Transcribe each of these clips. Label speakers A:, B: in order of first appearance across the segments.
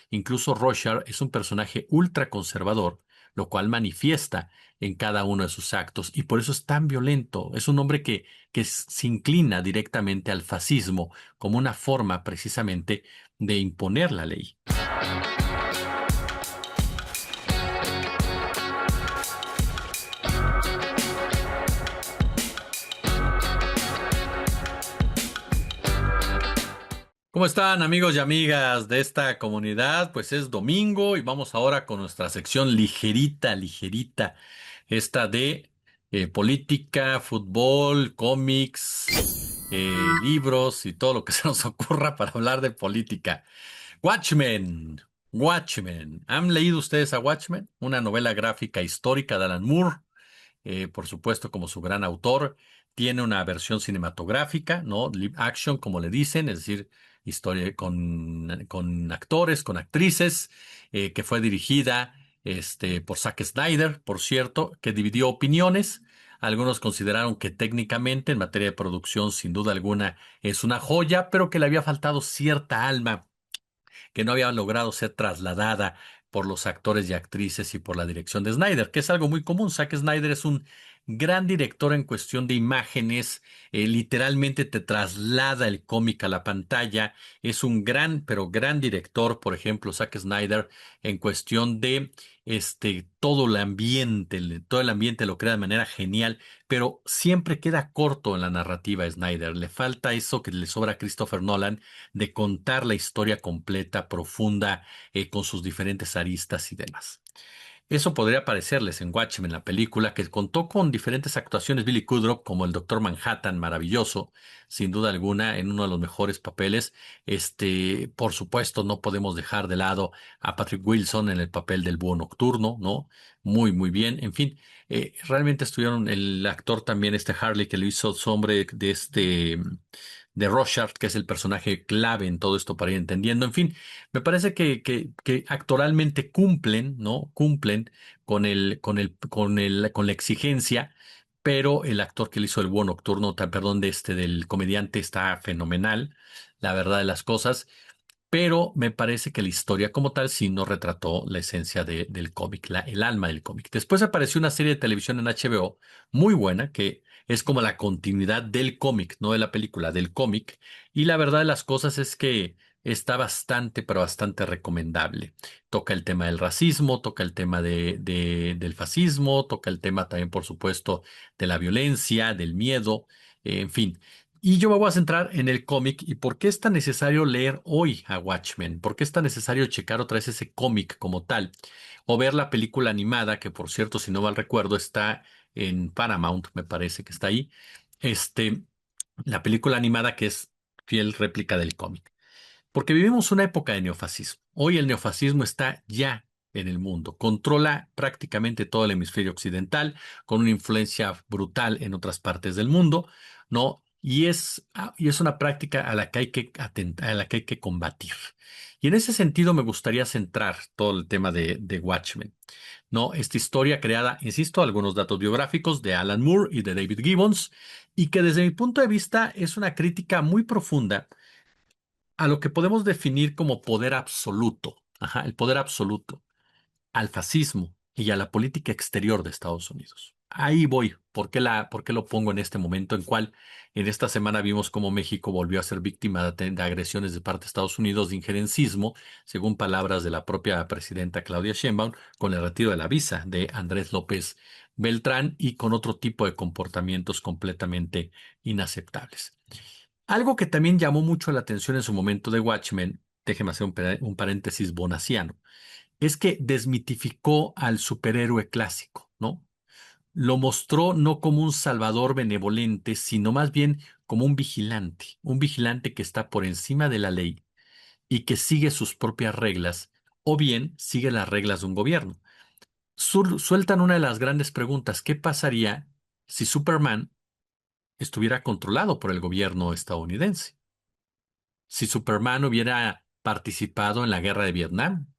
A: Incluso Rorschach es un personaje ultraconservador, lo cual manifiesta en cada uno de sus actos y por eso es tan violento. Es un hombre que se inclina directamente al fascismo como una forma precisamente de imponer la ley. ¿Cómo están amigos y amigas de esta comunidad? Pues es domingo y vamos ahora con nuestra sección ligerita, ligerita, esta de política, fútbol, cómics, libros y todo lo que se nos ocurra para hablar de política. Watchmen, Watchmen. ¿Han leído ustedes a Watchmen? Una novela gráfica histórica de Alan Moore, por supuesto, como su gran autor. Tiene una versión cinematográfica, ¿no? Live action, como le dicen, es decir, historia con actores, con actrices, que fue dirigida por Zack Snyder, por cierto, que dividió opiniones. Algunos consideraron que técnicamente, en materia de producción, sin duda alguna, es una joya, pero que le había faltado cierta alma que no había logrado ser trasladada por los actores y actrices y por la dirección de Snyder, que es algo muy común. Zack Snyder es un gran director en cuestión de imágenes, literalmente te traslada el cómic a la pantalla, es un gran, pero gran director, por ejemplo, Zack Snyder, en cuestión de todo todo el ambiente lo crea de manera genial, pero siempre queda corto en la narrativa a Snyder, le falta eso que le sobra a Christopher Nolan de contar la historia completa, profunda, con sus diferentes aristas y demás. Eso podría parecerles en Watchmen, la película, que contó con diferentes actuaciones. Billy Crudup como el Doctor Manhattan, maravilloso, sin duda alguna, en uno de los mejores papeles. Por supuesto, no podemos dejar de lado a Patrick Wilson en el papel del Búho Nocturno, ¿no? Muy, muy bien. En fin, realmente estuvieron el actor también, Harley, que lo hizo hombre de Rorschach, que es el personaje clave en todo esto para ir entendiendo. En fin, me parece que actoralmente cumplen, ¿no? Cumplen con la exigencia, pero el actor que le hizo el búho nocturno, perdón, del comediante está fenomenal, la verdad de las cosas, pero me parece que la historia como tal sí no retrató la esencia del cómic, el alma del cómic. Después apareció una serie de televisión en HBO muy buena, que es como la continuidad del cómic, no de la película, del cómic, y la verdad de las cosas es que está bastante, pero bastante recomendable. Toca el tema del racismo, toca el tema del fascismo, toca el tema también, por supuesto, de la violencia, del miedo, en fin. Y yo me voy a centrar en el cómic y por qué es tan necesario leer hoy a Watchmen, por qué es tan necesario checar otra vez ese cómic como tal, o ver la película animada, que por cierto, si no mal recuerdo, está en Paramount, me parece que está ahí, este, la película animada que es fiel réplica del cómic. Porque vivimos una época de neofascismo. Hoy el neofascismo está ya en el mundo, controla prácticamente todo el hemisferio occidental, con una influencia brutal en otras partes del mundo, ¿no? Y es una práctica a la que hay que a la que hay que combatir. Y en ese sentido me gustaría centrar todo el tema de Watchmen, ¿no? Esta historia creada, insisto, algunos datos biográficos de Alan Moore y de David Gibbons, y que desde mi punto de vista es una crítica muy profunda a lo que podemos definir como poder absoluto, ajá, el poder absoluto, al fascismo y a la política exterior de Estados Unidos. Ahí voy. ¿Por qué lo pongo en este momento en cual en esta semana vimos cómo México volvió a ser víctima de agresiones de parte de Estados Unidos de injerencismo, según palabras de la propia presidenta Claudia Sheinbaum, con el retiro de la visa de Andrés López Beltrán y con otro tipo de comportamientos completamente inaceptables? Algo que también llamó mucho la atención en su momento de Watchmen, déjeme hacer un paréntesis bonaciano, es que desmitificó al superhéroe clásico, ¿no? Lo mostró no como un salvador benevolente, sino más bien como un vigilante que está por encima de la ley y que sigue sus propias reglas, o bien sigue las reglas de un gobierno. Sueltan una de las grandes preguntas: ¿qué pasaría si Superman estuviera controlado por el gobierno estadounidense? Si Superman hubiera participado en la guerra de Vietnam.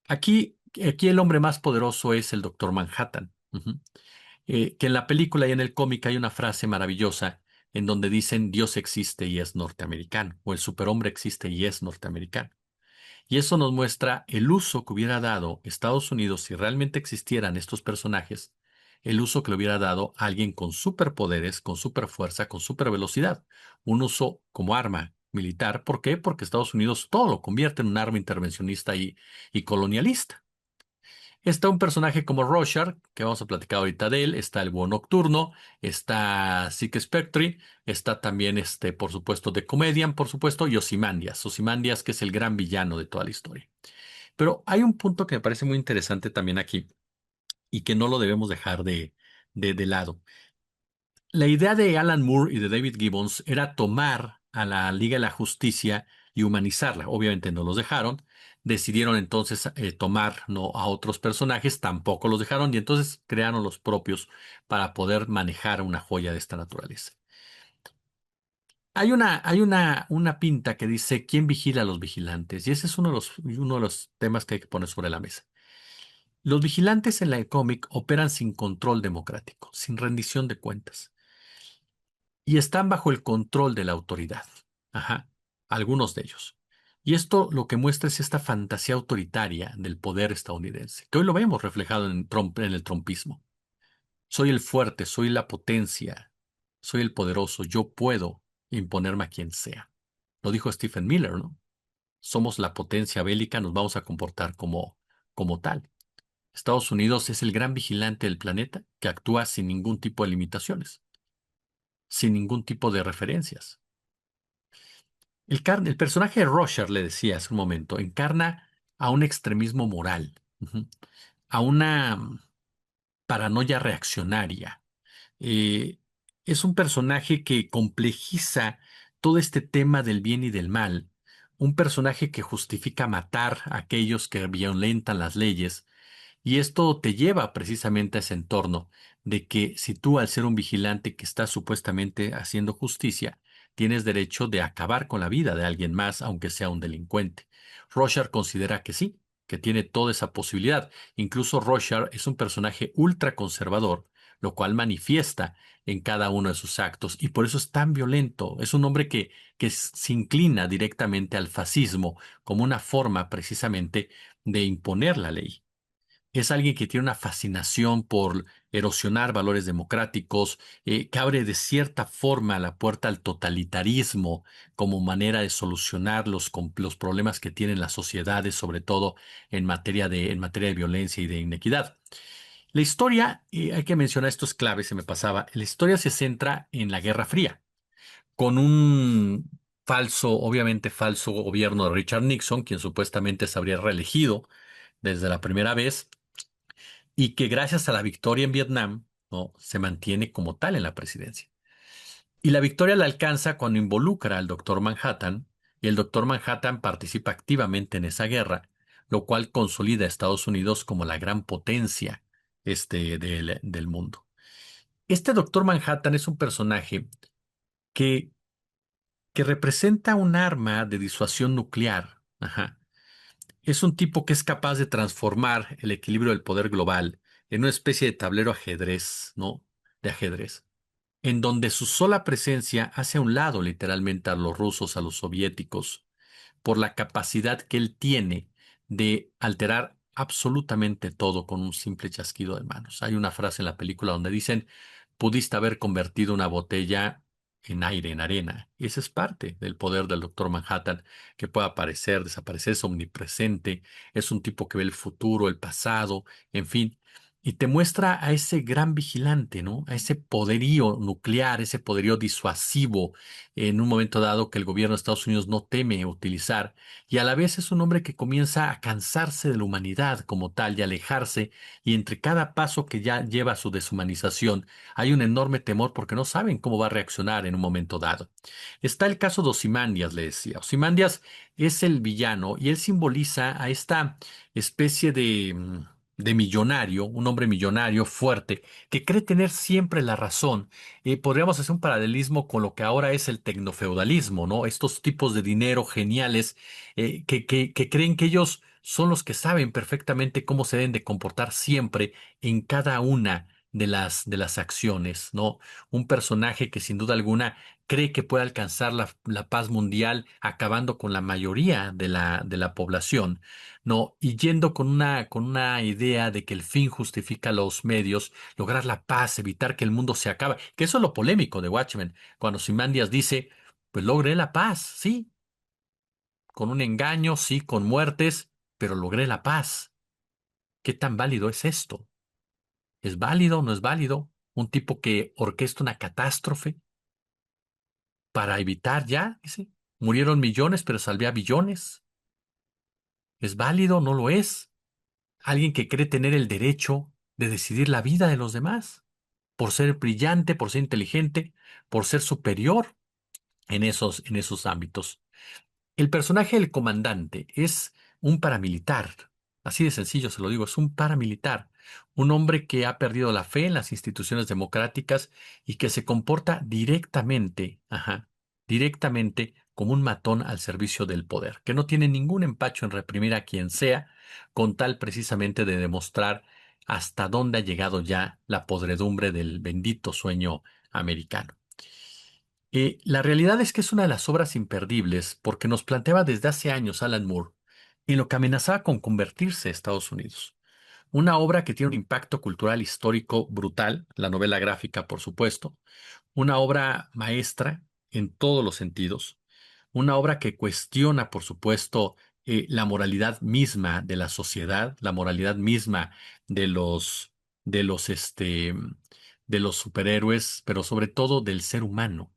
A: Aquí el hombre más poderoso es el Doctor Manhattan. Ujú. Que en la película y en el cómic hay una frase maravillosa en donde dicen Dios existe y es norteamericano, o el superhombre existe y es norteamericano. Y eso nos muestra el uso que hubiera dado Estados Unidos si realmente existieran estos personajes, el uso que le hubiera dado a alguien con superpoderes, con superfuerza, con supervelocidad. Un uso como arma militar. ¿Por qué? Porque Estados Unidos todo lo convierte en un arma intervencionista y colonialista. Está un personaje como Rorschach, que vamos a platicar ahorita de él, está el Búho Nocturno, está Sick Spectre, está también, por supuesto, The Comedian, por supuesto, y Ozymandias. Ozymandias, que es el gran villano de toda la historia. Pero hay un punto que me parece muy interesante también aquí y que no lo debemos dejar de lado. La idea de Alan Moore y de David Gibbons era tomar a la Liga de la Justicia y humanizarla. Obviamente no los dejaron. Decidieron entonces tomar, no, a otros personajes, tampoco los dejaron y entonces crearon los propios para poder manejar una joya de esta naturaleza. Hay una pinta que dice ¿quién vigila a los vigilantes? Y ese es uno de los temas que hay que poner sobre la mesa. Los vigilantes en la cómic operan sin control democrático, sin rendición de cuentas. Y están bajo el control de la autoridad. Ajá, algunos de ellos. Y esto lo que muestra es esta fantasía autoritaria del poder estadounidense, que hoy lo vemos reflejado en el trumpismo. Soy el fuerte, soy la potencia, soy el poderoso, yo puedo imponerme a quien sea. Lo dijo Stephen Miller, ¿no? Somos la potencia bélica, nos vamos a comportar como tal. Estados Unidos es el gran vigilante del planeta que actúa sin ningún tipo de limitaciones, sin ningún tipo de referencias. El personaje de Rorschach, le decía hace un momento, encarna a un extremismo moral, ujú, a una paranoia reaccionaria. Eh, es un personaje que complejiza todo este tema del bien y del mal, un personaje que justifica matar a aquellos que violentan las leyes y esto te lleva precisamente a ese entorno de que si tú al ser un vigilante que está supuestamente haciendo justicia, tienes derecho de acabar con la vida de alguien más, aunque sea un delincuente. Rorschach considera que sí, que tiene toda esa posibilidad. Incluso Rorschach es un personaje ultraconservador, lo cual manifiesta en cada uno de sus actos y por eso es tan violento. Es un hombre que se inclina directamente al fascismo como una forma precisamente de imponer la ley. Es alguien que tiene una fascinación por erosionar valores democráticos, que abre de cierta forma la puerta al totalitarismo como manera de solucionar los problemas que tienen las sociedades, sobre todo en materia de violencia y de inequidad. La historia, hay que mencionar, esto es clave, se me pasaba, la historia se centra en la Guerra Fría, con un obviamente falso gobierno de Richard Nixon, quien supuestamente se habría reelegido desde la primera vez y que gracias a la victoria en Vietnam, ¿no? Se mantiene como tal en la presidencia. Y la victoria la alcanza cuando involucra al doctor Manhattan y el doctor Manhattan participa activamente en esa guerra, lo cual consolida a Estados Unidos como la gran potencia del mundo. Este doctor Manhattan es un personaje que, que representa un arma de disuasión nuclear. Ajá. Es un tipo que es capaz de transformar el equilibrio del poder global en una especie de tablero ajedrez, ¿no? De ajedrez, en donde su sola presencia hace a un lado literalmente a los rusos, a los soviéticos, por la capacidad que él tiene de alterar absolutamente todo con un simple chasquido de manos. Hay una frase en la película donde dicen, pudiste haber convertido una botella en aire, en arena. Y esa es parte del poder del Doctor Manhattan, que puede aparecer, desaparecer, es omnipresente, es un tipo que ve el futuro, el pasado, en fin. Y te muestra a ese gran vigilante, ¿no? A ese poderío nuclear, ese poderío disuasivo en un momento dado que el gobierno de Estados Unidos no teme utilizar, y a la vez es un hombre que comienza a cansarse de la humanidad como tal y alejarse, y entre cada paso que ya lleva a su deshumanización hay un enorme temor porque no saben cómo va a reaccionar en un momento dado. Está el caso de Ozymandias, le decía. Ozymandias es el villano y él simboliza a esta especie de millonario, un hombre millonario fuerte, que cree tener siempre la razón. Podríamos hacer un paralelismo con lo que ahora es el tecnofeudalismo, ¿no? Estos tipos de dinero geniales que creen que ellos son los que saben perfectamente cómo se deben de comportar siempre en cada una de las acciones, ¿no? Un personaje que sin duda alguna cree que puede alcanzar la paz mundial acabando con la mayoría de la población, ¿no? Y yendo con una idea de que el fin justifica los medios, lograr la paz, evitar que el mundo se acabe, que eso es lo polémico de Watchmen, cuando Simandias dice, pues logré la paz, sí, con un engaño, sí, con muertes, pero logré la paz. ¿Qué tan válido es esto? ¿Es válido o no es válido? Un tipo que orquesta una catástrofe para evitar ya, dice, murieron millones, pero salvé a billones. ¿Es válido o no lo es? Alguien que cree tener el derecho de decidir la vida de los demás, por ser brillante, por ser inteligente, por ser superior en esos ámbitos. El personaje del comandante es un paramilitar, así de sencillo se lo digo, es un paramilitar, un hombre que ha perdido la fe en las instituciones democráticas y que se comporta directamente, directamente como un matón al servicio del poder, que no tiene ningún empacho en reprimir a quien sea, con tal precisamente de demostrar hasta dónde ha llegado ya la podredumbre del bendito sueño americano. La realidad es que es una de las obras imperdibles porque nos planteaba desde hace años Alan Moore en lo que amenazaba con convertirse Estados Unidos. Una obra que tiene un impacto cultural histórico brutal, la novela gráfica, por supuesto, una obra maestra en todos los sentidos, una obra que cuestiona, por supuesto, la moralidad misma de la sociedad, la moralidad misma de de los, este, de los superhéroes, pero sobre todo del ser humano,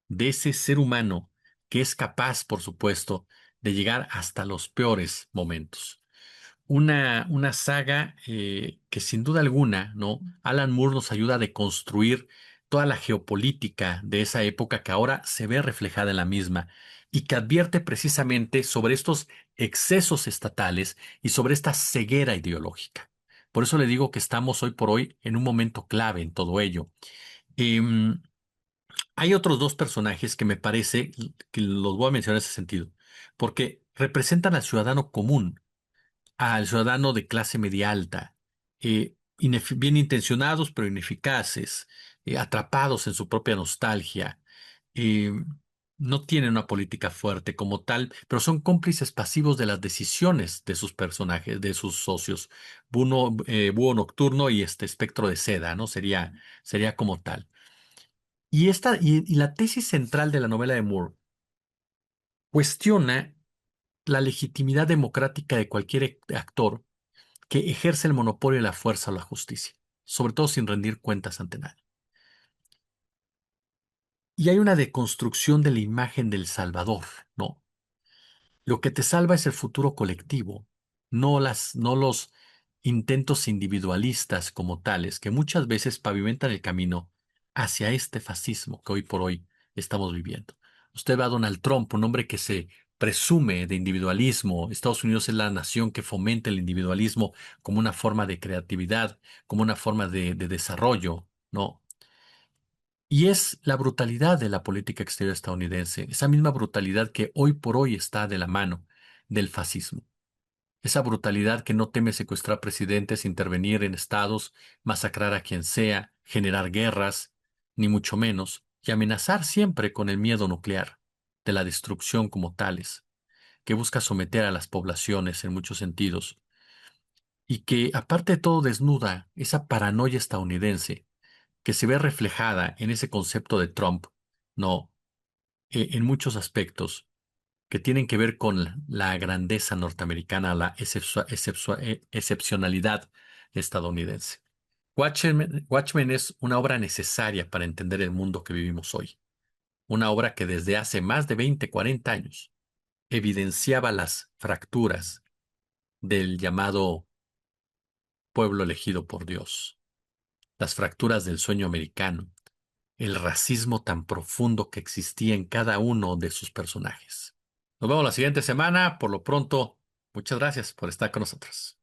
A: de ese ser humano que es capaz, por supuesto, de llegar hasta los peores momentos. Una saga que sin duda alguna, ¿no? Alan Moore nos ayuda a deconstruir toda la geopolítica de esa época que ahora se ve reflejada en la misma y que advierte precisamente sobre estos excesos estatales y sobre esta ceguera ideológica. Por eso le digo que estamos hoy por hoy en un momento clave en todo ello. Em, Hay otros dos personajes que me parece que los voy a mencionar en ese sentido, porque representan al ciudadano común, al ciudadano de clase media alta, bien intencionados pero ineficaces, atrapados en su propia nostalgia, eh, no tienen una política fuerte como tal, pero son cómplices pasivos de las decisiones de sus personajes, de sus socios, Búho Nocturno y este Espectro de Seda, ¿no? Sería como tal. Y la tesis central de la novela de Moore cuestiona la legitimidad democrática de cualquier actor que ejerce el monopolio de la fuerza o la justicia, sobre todo sin rendir cuentas ante nadie. Y hay una deconstrucción de la imagen del Salvador, ¿no? Lo que te salva es el futuro colectivo, no los intentos individualistas como tales, que muchas veces pavimentan el camino hacia este fascismo que hoy por hoy estamos viviendo. Usted ve a Donald Trump, un hombre que se presume de individualismo. Estados Unidos es la nación que fomenta el individualismo como una forma de creatividad, como una forma de desarrollo, ¿no? Y es la brutalidad de la política exterior estadounidense, esa misma brutalidad que hoy por hoy está de la mano del fascismo. Esa brutalidad que no teme secuestrar presidentes, intervenir en estados, masacrar a quien sea, generar guerras, ni mucho menos, y amenazar siempre con el miedo nuclear, de la destrucción como tales, que busca someter a las poblaciones en muchos sentidos, y que aparte de todo desnuda esa paranoia estadounidense que se ve reflejada en ese concepto de Trump, no, en muchos aspectos que tienen que ver con la grandeza norteamericana, la excepcionalidad estadounidense. Watchmen es una obra necesaria para entender el mundo que vivimos hoy. Una obra que desde hace más de 20, 40 años evidenciaba las fracturas del llamado pueblo elegido por Dios, las fracturas del sueño americano, el racismo tan profundo que existía en cada uno de sus personajes. Nos vemos la siguiente semana. Por lo pronto, muchas gracias por estar con nosotros.